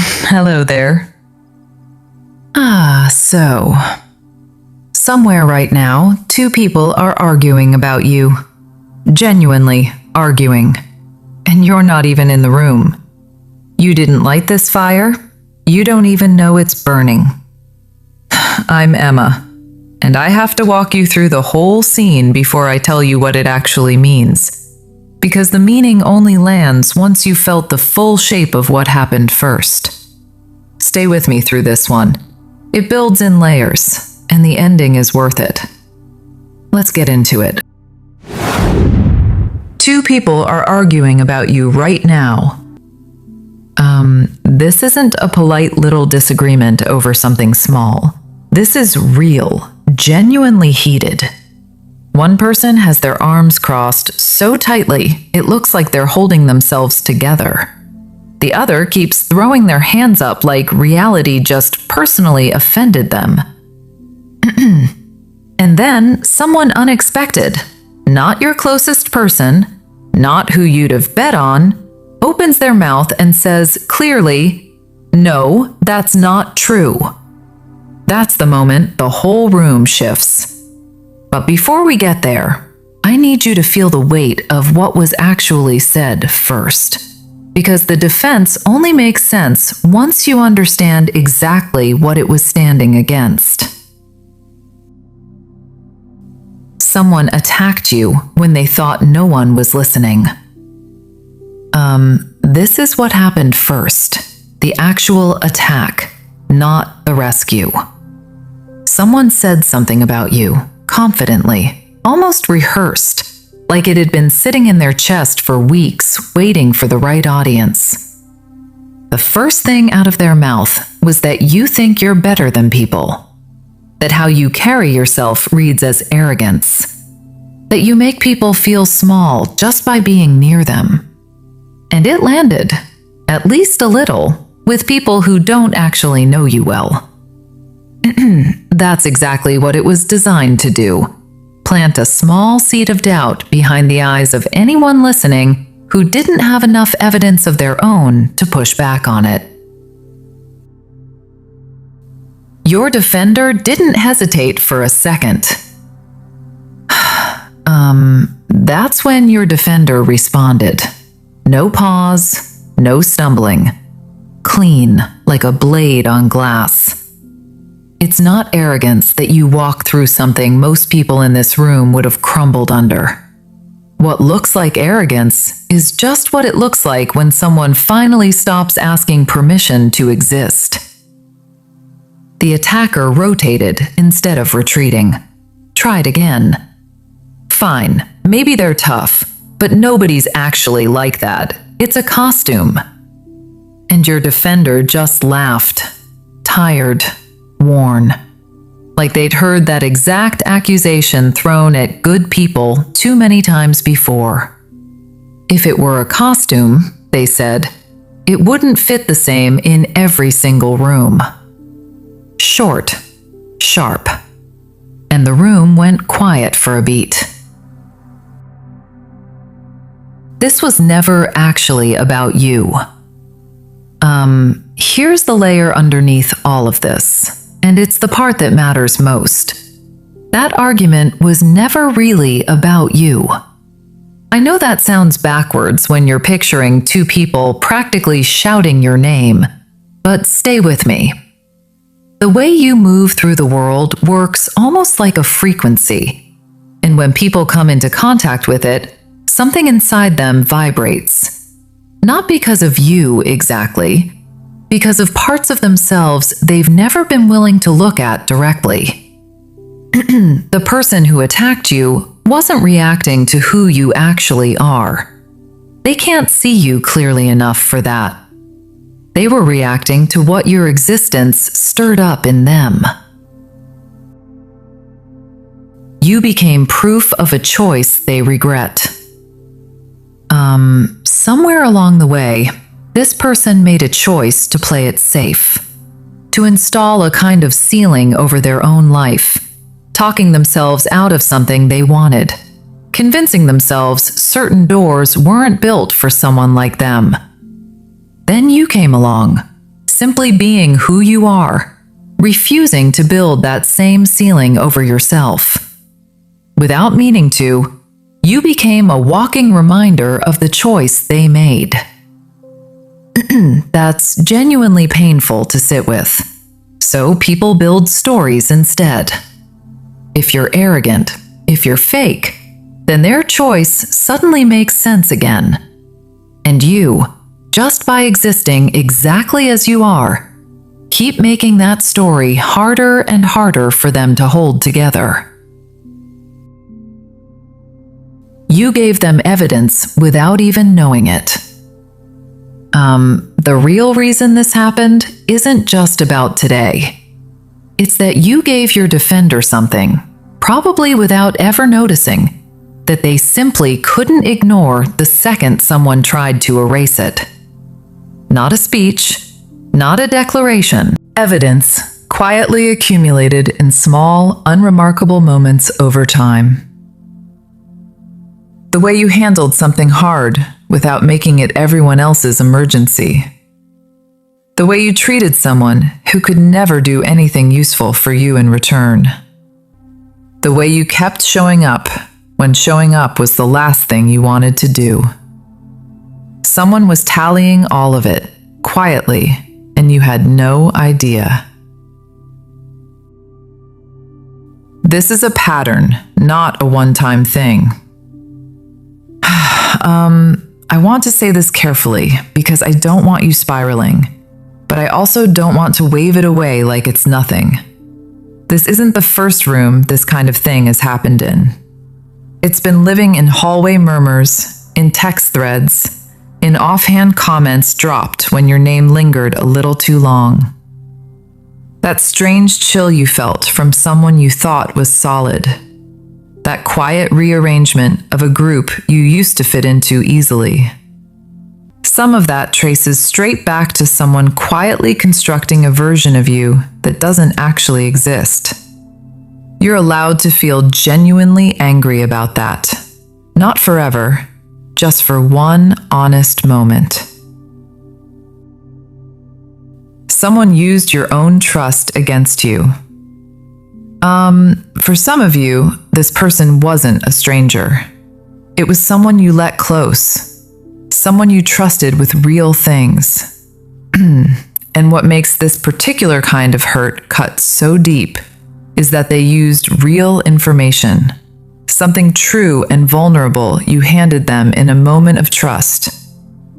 Hello there. So, somewhere right now, two people are arguing about you. Genuinely arguing. And you're not even in the room. You didn't light this fire. You don't even know it's burning. I'm Emma, and I have to walk you through the whole scene before I tell you what it actually means. Because the meaning only lands once you've felt the full shape of what happened first. Stay with me through this one. It builds in layers, and the ending is worth it. Let's get into it. Two people are arguing about you right now. This isn't a polite little disagreement over something small. This is real, genuinely heated. One person has their arms crossed so tightly, it looks like they're holding themselves together. The other keeps throwing their hands up like reality just personally offended them. And then someone unexpected, not your closest person, not who you'd have bet on, opens their mouth and says clearly, "No, that's not true." That's the moment the whole room shifts. But before we get there, I need you to feel the weight of what was actually said first. Because the defense only makes sense once you understand exactly what it was standing against. Someone attacked you when they thought no one was listening. This is what happened first. The actual attack, not the rescue. Someone said something about you, confidently, almost rehearsed, like it had been sitting in their chest for weeks, waiting for the right audience. The first thing out of their mouth was that you think you're better than people. That how you carry yourself reads as arrogance. That you make people feel small just by being near them. And it landed, at least a little, with people who don't actually know you well. That's exactly what it was designed to do. Plant a small seed of doubt behind the eyes of anyone listening who didn't have enough evidence of their own to push back on it. Your defender didn't hesitate for a second. That's when your defender responded. No pause, no stumbling. Clean, like a blade on glass. It's not arrogance that you walk through something most people in this room would have crumbled under. What looks like arrogance is just what it looks like when someone finally stops asking permission to exist. The attacker rotated instead of retreating. Tried again. Fine, maybe they're tough, but nobody's actually like that. It's a costume. And your defender just laughed, tired, worn. Like they'd heard that exact accusation thrown at good people too many times before. If it were a costume, they said, it wouldn't fit the same in every single room. Short, sharp. And the room went quiet for a beat. This was never actually about you. Here's the layer underneath all of this, and it's the part that matters most. That argument was never really about you. I know that sounds backwards when you're picturing two people practically shouting your name, but stay with me. The way you move through the world works almost like a frequency, and when people come into contact with it, something inside them vibrates. Not because of you exactly, because of parts of themselves they've never been willing to look at directly. The person who attacked you wasn't reacting to who you actually are. They can't see you clearly enough for that. They were reacting to what your existence stirred up in them. You became proof of a choice they regret. Somewhere along the way, this person made a choice to play it safe, to install a kind of ceiling over their own life, talking themselves out of something they wanted, convincing themselves certain doors weren't built for someone like them. Then you came along, simply being who you are, refusing to build that same ceiling over yourself. Without meaning to, you became a walking reminder of the choice they made. That's genuinely painful to sit with. So people build stories instead. If you're arrogant, if you're fake, then their choice suddenly makes sense again. And you, just by existing exactly as you are, keep making that story harder and harder for them to hold together. You gave them evidence without even knowing it. The real reason this happened isn't just about today. It's that you gave your defender something, probably without ever noticing, that they simply couldn't ignore the second someone tried to erase it. Not a speech, not a declaration. Evidence quietly accumulated in small, unremarkable moments over time. The way you handled something hard without making it everyone else's emergency. The way you treated someone who could never do anything useful for you in return. The way you kept showing up when showing up was the last thing you wanted to do. Someone was tallying all of it, quietly, and you had no idea. This is a pattern, not a one-time thing. I want to say this carefully because I don't want you spiraling, but I also don't want to wave it away like it's nothing. This isn't the first room this kind of thing has happened in. It's been living in hallway murmurs, in text threads, in offhand comments dropped when your name lingered a little too long. That strange chill you felt from someone you thought was solid. That quiet rearrangement of a group you used to fit into easily. Some of that traces straight back to someone quietly constructing a version of you that doesn't actually exist. You're allowed to feel genuinely angry about that. Not forever, just for one honest moment. Someone used your own trust against you. For some of you, this person wasn't a stranger. It was someone you let close, someone you trusted with real things. And what makes this particular kind of hurt cut so deep is that they used real information, something true and vulnerable you handed them in a moment of trust,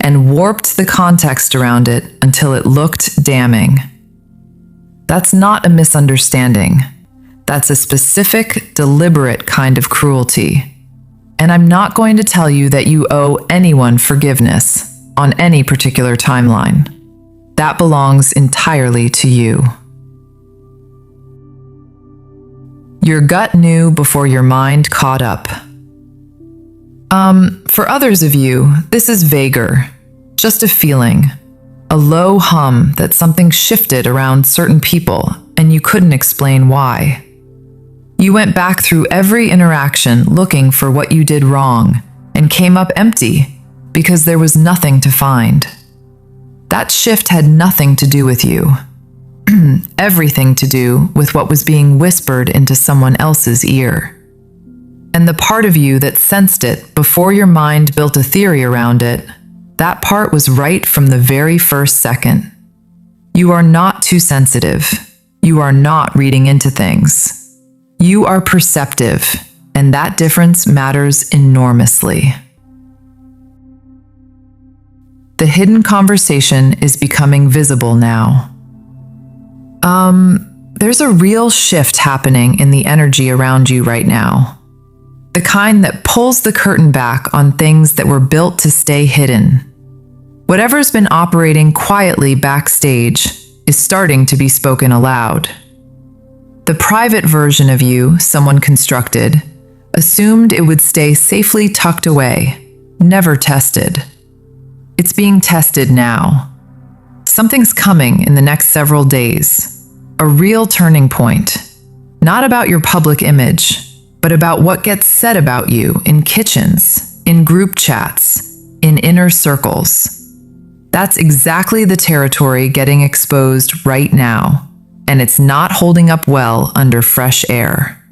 and warped the context around it until it looked damning. That's not a misunderstanding. That's a specific, deliberate kind of cruelty. And I'm not going to tell you that you owe anyone forgiveness on any particular timeline. That belongs entirely to you. Your gut knew before your mind caught up. For others of you, this is vaguer, just a feeling, a low hum that something shifted around certain people and you couldn't explain why. You went back through every interaction looking for what you did wrong and came up empty because there was nothing to find. That shift had nothing to do with you. Everything to do with what was being whispered into someone else's ear. And the part of you that sensed it before your mind built a theory around it, that part was right from the very first second. You are not too sensitive. You are not reading into things. You are perceptive, and that difference matters enormously. The hidden conversation is becoming visible now. There's a real shift happening in the energy around you right now. The kind that pulls the curtain back on things that were built to stay hidden. Whatever's been operating quietly backstage is starting to be spoken aloud. The private version of you someone constructed assumed it would stay safely tucked away, never tested. It's being tested now. Something's coming in the next several days. A real turning point. Not about your public image, but about what gets said about you in kitchens, in group chats, in inner circles. That's exactly the territory getting exposed right now, and it's not holding up well under fresh air.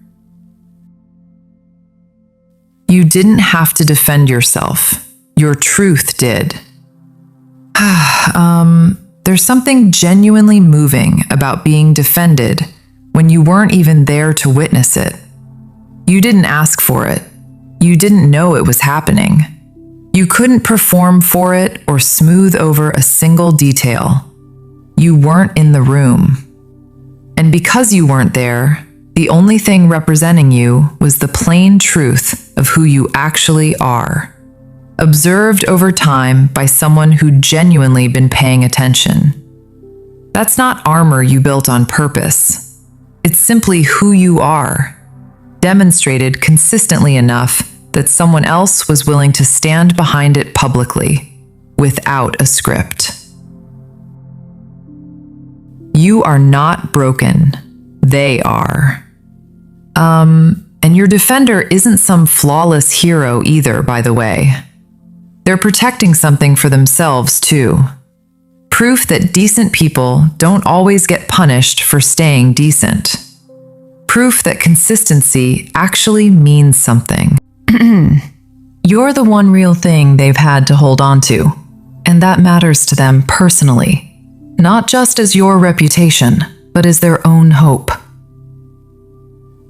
You didn't have to defend yourself. Your truth did. There's something genuinely moving about being defended when you weren't even there to witness it. You didn't ask for it. You didn't know it was happening. You couldn't perform for it or smooth over a single detail. You weren't in the room. And because you weren't there, the only thing representing you was the plain truth of who you actually are, observed over time by someone who'd genuinely been paying attention. That's not armor you built on purpose. It's simply who you are, demonstrated consistently enough that someone else was willing to stand behind it publicly, without a script. You are not broken. They are. And your defender isn't some flawless hero either, by the way. They're protecting something for themselves, too. Proof that decent people don't always get punished for staying decent. Proof that consistency actually means something. You're the one real thing they've had to hold on to, and that matters to them personally, not just as your reputation, but as their own hope.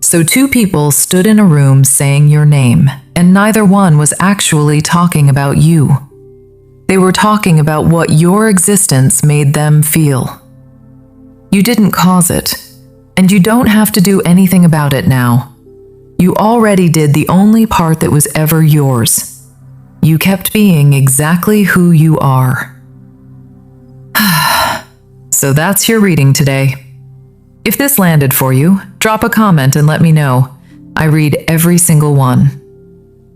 So two people stood in a room saying your name, and neither one was actually talking about you. They were talking about what your existence made them feel. You didn't cause it, and you don't have to do anything about it now. You already did the only part that was ever yours. You kept being exactly who you are. So that's your reading today. If this landed for you, drop a comment and let me know. I read every single one.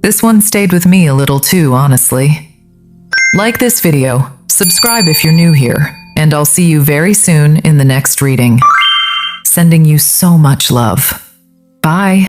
This one stayed with me a little too, honestly. Like this video, subscribe if you're new here, and I'll see you very soon in the next reading. Sending you so much love. Bye.